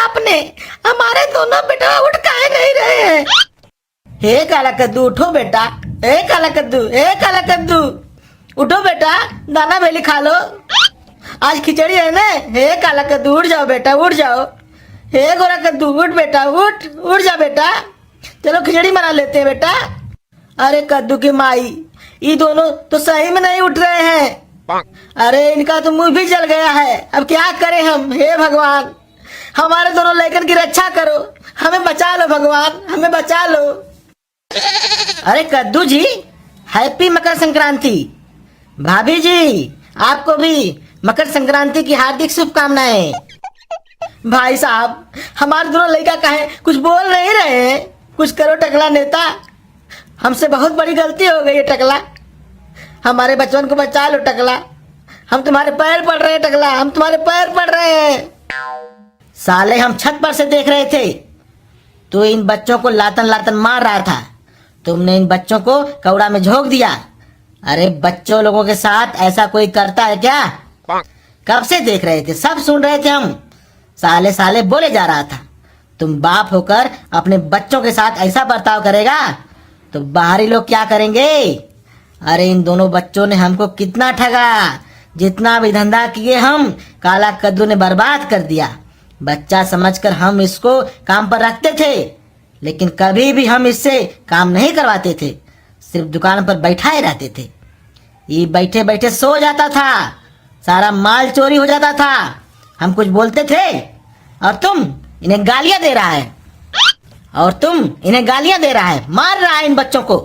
आपने? हमारे दोनों बेटा उठ काहे नहीं रहे हैं? हे काला कद्दू उठो बेटा, हे काला कद्दू, हे काला कद्दू उठो बेटा, दाना भेली खा लो, आज खिचड़ी है ना। हे काला कद्दू उठ जाओ बेटा, उठ जाओ। हे गोरा कद्दू उठ बेटा, उठ उठ जा बेटा, चलो खिचड़ी बना लेते हैं बेटा। अरे कद्दू की माई, ये दोनों तो सही में नहीं उठ रहे हैं। अरे इनका तो मुंह भी जल गया है, अब क्या करें हम? हे भगवान, हमारे दोनों लड़कन की रक्षा करो, हमें बचा लो भगवान, हमें बचा लो। अरे कद्दू जी, हैप्पी मकर संक्रांति। भाभी जी, आपको भी मकर संक्रांति की हार्दिक शुभकामनाएं। भाई साहब, हमारे दोनों लड़का काहे कुछ बोल नहीं रहे हैं? कुछ करो टकला नेता, हमसे बहुत बड़ी गलती हो गई है टकला, हमारे बचपन को बचा लो टकला, हम तुम्हारे पैर पड़ रहे हैं टकला, हम तुम्हारे पैर पड़ रहे हैं। साले हम छत पर से देख रहे थे, तो इन बच्चों को लातन लातन मार रहा था, तुमने इन बच्चों को कौड़ा में झोंक दिया। अरे बच्चों लोगों के साथ ऐसा कोई करता है क्या? कब से देख रहे थे, सब सुन रहे थे हम, साले साले बोले जा रहा था। तुम बाप होकर अपने बच्चों के साथ ऐसा बर्ताव करेगा तो बाहरी लोग क्या करेंगे? अरे इन दोनों बच्चों ने हमको कितना ठगा, जितना भी धंधा किए हम, काला कद्दू ने बर्बाद कर दिया। बच्चा समझकर हम इसको काम पर रखते थे, लेकिन कभी भी हम इससे काम नहीं करवाते थे, सिर्फ दुकान पर बैठाए रहते थे। ये बैठे बैठे सो जाता था, सारा माल चोरी हो जाता था, हम कुछ बोलते थे और तुम इन्हें गालियां दे रहा है, और तुम इन्हें गालियां दे रहा है, मार रहा है इन बच्चों को।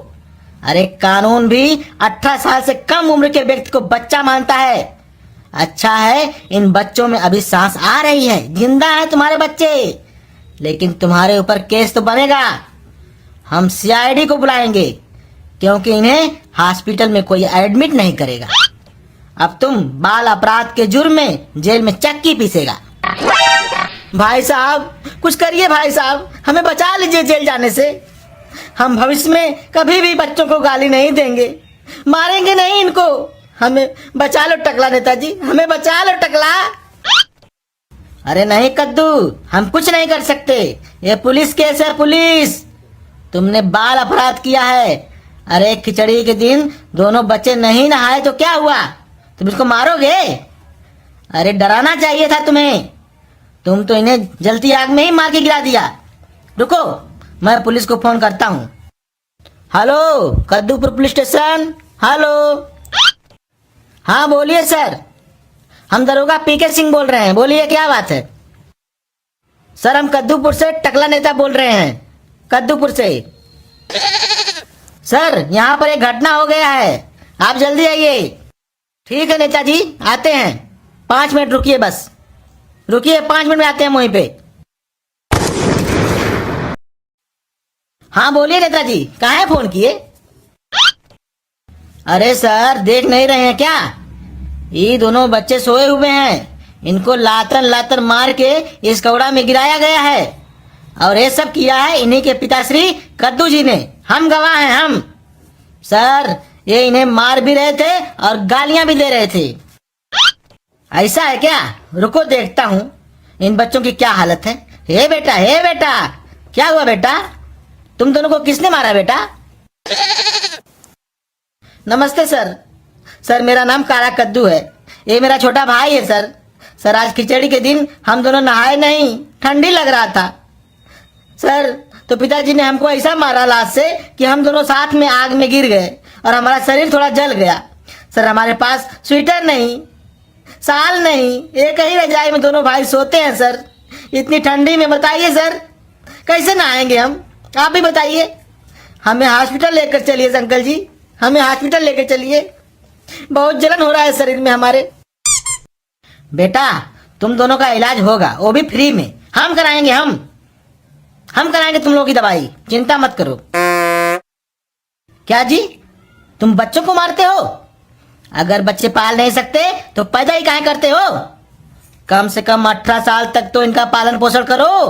अरे कानून भी 18 साल से कम उम्र के व्यक्ति को बच्चा मानता है। अच्छा है इन बच्चों में अभी सांस आ रही है, जिंदा है तुम्हारे बच्चे, लेकिन तुम्हारे ऊपर केस तो बनेगा। हम सीआईडी को बुलाएंगे, क्योंकि इन्हें हॉस्पिटल में कोई एडमिट नहीं करेगा। अब तुम बाल अपराध के जुर्म में जेल में चक्की पीसेगा। भाई साहब कुछ करिए, भाई साहब हमें बचा लीजिए जेल जाने से। हम भविष्य में कभी भी बच्चों को गाली नहीं देंगे, मारेंगे नहीं इनको, हमें बचा लो टकला नेताजी, हमें बचा लो टकला। अरे नहीं कद्दू, हम कुछ नहीं कर सकते, ये पुलिस केस है, पुलिस। तुमने बाल अपराध किया है। अरे खिचड़ी के दिन दोनों बच्चे नहीं नहाए तो क्या हुआ, तुम इसको मारोगे? अरे डराना चाहिए था तुम्हें, तुम तो इन्हें जलती आग में ही मार के गिरा दिया। रुको, मैं पुलिस को फोन करता हूँ। Hello Kaddupur police station, hello. हाँ बोलिए सर, हम दरोगा पीके सिंह बोल रहे हैं, बोलिए क्या बात है? सर हम कद्दूपुर से टकला नेता बोल रहे हैं, कद्दूपुर से। सर यहाँ पर एक घटना हो गया है, आप जल्दी आइए। ठीक है नेताजी, आते हैं, 5 मिनट रुकिए, बस रुकिए, 5 मिनट में आते हैं वहीं पे। हाँ बोलिए नेताजी, कहाँ है फोन किए? अरे सर देख नहीं रहे हैं क्या, ये दोनों बच्चे सोए हुए हैं, इनको लातन लातन मार के इस कौड़ा में गिराया गया है, और ये सब किया है इन्हीं के पिताश्री कद्दू जी ने, हम गवाह हैं हम। सर ये इन्हें मार भी रहे थे और गालियां भी दे रहे थे। ऐसा है क्या? रुको देखता हूँ इन बच्चों की क्या हालत है। हे बेटा, हे बेटा, क्या हुआ बेटा, तुम दोनों को किसने मारा बेटा? नमस्ते सर। सर मेरा नाम काला कद्दू है, ये मेरा छोटा भाई है सर। सर आज खिचड़ी के दिन हम दोनों नहाए नहीं, ठंडी लग रहा था सर, तो पिताजी ने हमको ऐसा मारा लात से कि हम दोनों साथ में आग में गिर गए और हमारा शरीर थोड़ा जल गया। सर हमारे पास स्वेटर नहीं, साल नहीं, एक ही रजाई में दोनों भाई सोते हैं सर, इतनी ठंडी में बताइए सर कैसे नहाएंगे हम, आप भी बताइए। हमें हॉस्पिटल लेकर चलिए अंकल जी, हमें हॉस्पिटल लेकर चलिए, बहुत जलन हो रहा है शरीर में हमारे। बेटा तुम दोनों का इलाज होगा, वो भी फ्री में, हम कराएंगे, हम कराएंगे तुम लोगों की दवाई, चिंता मत करो। क्या जी, तुम बच्चों को मारते हो? अगर बच्चे पाल नहीं सकते तो पैदा ही काहे करते हो? कम से कम 18 साल तक तो इनका पालन पोषण करो।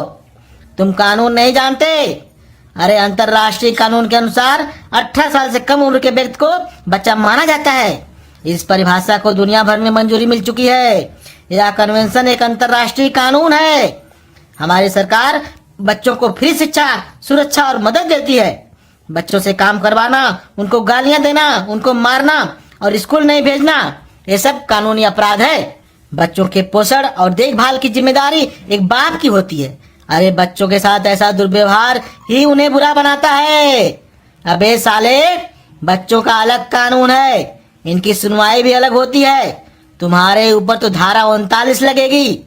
तुम कानून नहीं जानते। अरे अंतरराष्ट्रीय कानून के अनुसार 18 साल से कम उम्र के व्यक्ति को बच्चा माना जाता है। इस परिभाषा को दुनिया भर में मंजूरी मिल चुकी है। यह कन्वेंशन एक अंतरराष्ट्रीय कानून है। हमारी सरकार बच्चों को फ्री शिक्षा, सुरक्षा और मदद देती है। बच्चों से काम करवाना, उनको गालियां देना, उनको मारना और स्कूल नहीं भेजना, ये सब कानूनी अपराध है। बच्चों के पोषण और देखभाल की जिम्मेदारी एक बाप की होती है। अरे बच्चों के साथ ऐसा दुर्व्यवहार ही उन्हें बुरा बनाता है। अबे साले, बच्चों का अलग कानून है, इनकी सुनवाई भी अलग होती है। तुम्हारे ऊपर तो धारा 39 लगेगी।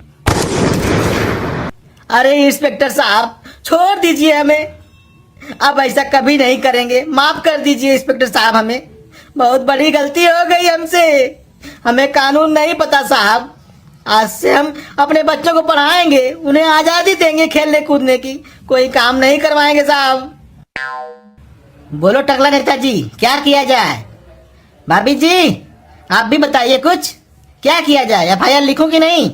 अरे इंस्पेक्टर साहब, छोड़ दीजिए हमें, अब ऐसा कभी नहीं करेंगे। माफ कर दीजिए इंस्पेक्टर साहब, हमें बहुत बड़ी गलती हो गई हमसे। हमें कानून नहीं पता साहब। आज से हम अपने बच्चों को पढ़ाएंगे, उन्हें आजादी देंगे खेलने कूदने की, कोई काम नहीं करवाएंगे साहब। बोलो टकला नेताजी, क्या किया जाए? भाभी जी, आप भी बताइए कुछ, क्या किया जाए? FIR लिखूं कि नहीं?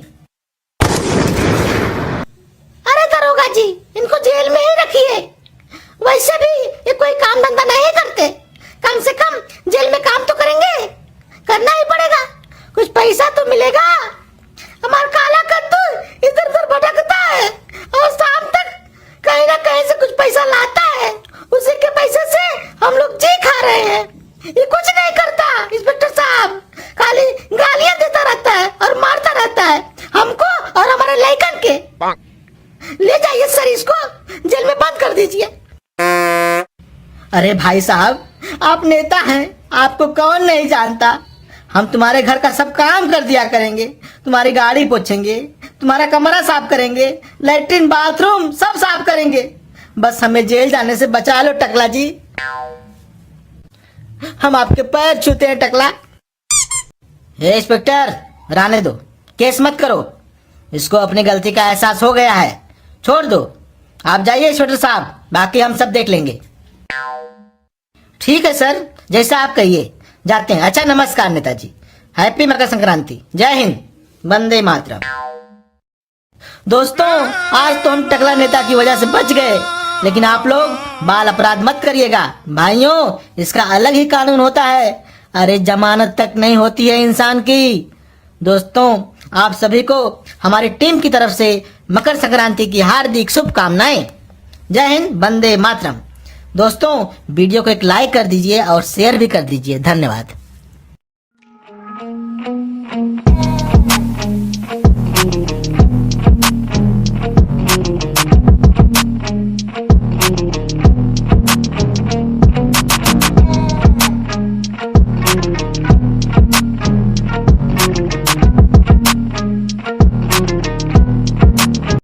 अरे दरोगा जी, इनको जेल में ही रखिए। वैसे भी ये कोई काम धंधा नहीं करते, कम से कम जेल में काम तो करेंगे, करना ही पड़ेगा, कुछ पैसा तो मिलेगा। हमारा काला कद्दू इधर उधर भटकता है और शाम तक कहीं ना कहीं से कुछ पैसा लाता है, उसी के पैसे से हम लोग जी खा रहे हैं। ये कुछ नहीं करता इंस्पेक्टर साहब, खाली गालियां देता रहता है और मारता रहता है हमको और हमारे लड़कन के। ले जाइए सर, इसको जेल में बंद कर दीजिए। अरे भाई साहब, आप नेता हैं, आपको कौन नहीं जानता। हम तुम्हारे घर का सब काम कर दिया करेंगे, तुम्हारी गाड़ी पोछेंगे, तुम्हारा कमरा साफ करेंगे, लैट्रिन बाथरूम सब साफ करेंगे। बस हमें जेल जाने से बचा लो टकला जी, हम आपके पैर छूते हैं टकला। हे इंस्पेक्टर, रहने दो, केस मत करो, इसको अपनी गलती का एहसास हो गया है, छोड़ दो। आप जाइए इंस्पेक्टर साहब, बाकी हम सब देख लेंगे। ठीक है सर, जैसा आप कहिए, जाते हैं। अच्छा नमस्कार नेताजी, हैप्पी मकर संक्रांति, जय हिंद, वंदे मातरम। दोस्तों, आज तो हम टकला नेता की वजह से बच गए, लेकिन आप लोग बाल अपराध मत करिएगा भाइयों, इसका अलग ही कानून होता है। अरे जमानत तक नहीं होती है इंसान की। दोस्तों, आप सभी को हमारी टीम की तरफ से मकर संक्रांति की हार्दिक शुभकामनाएं। जय हिंद, वंदे मातरम। दोस्तों, वीडियो को एक लाइक कर दीजिए और शेयर भी कर दीजिए। धन्यवाद।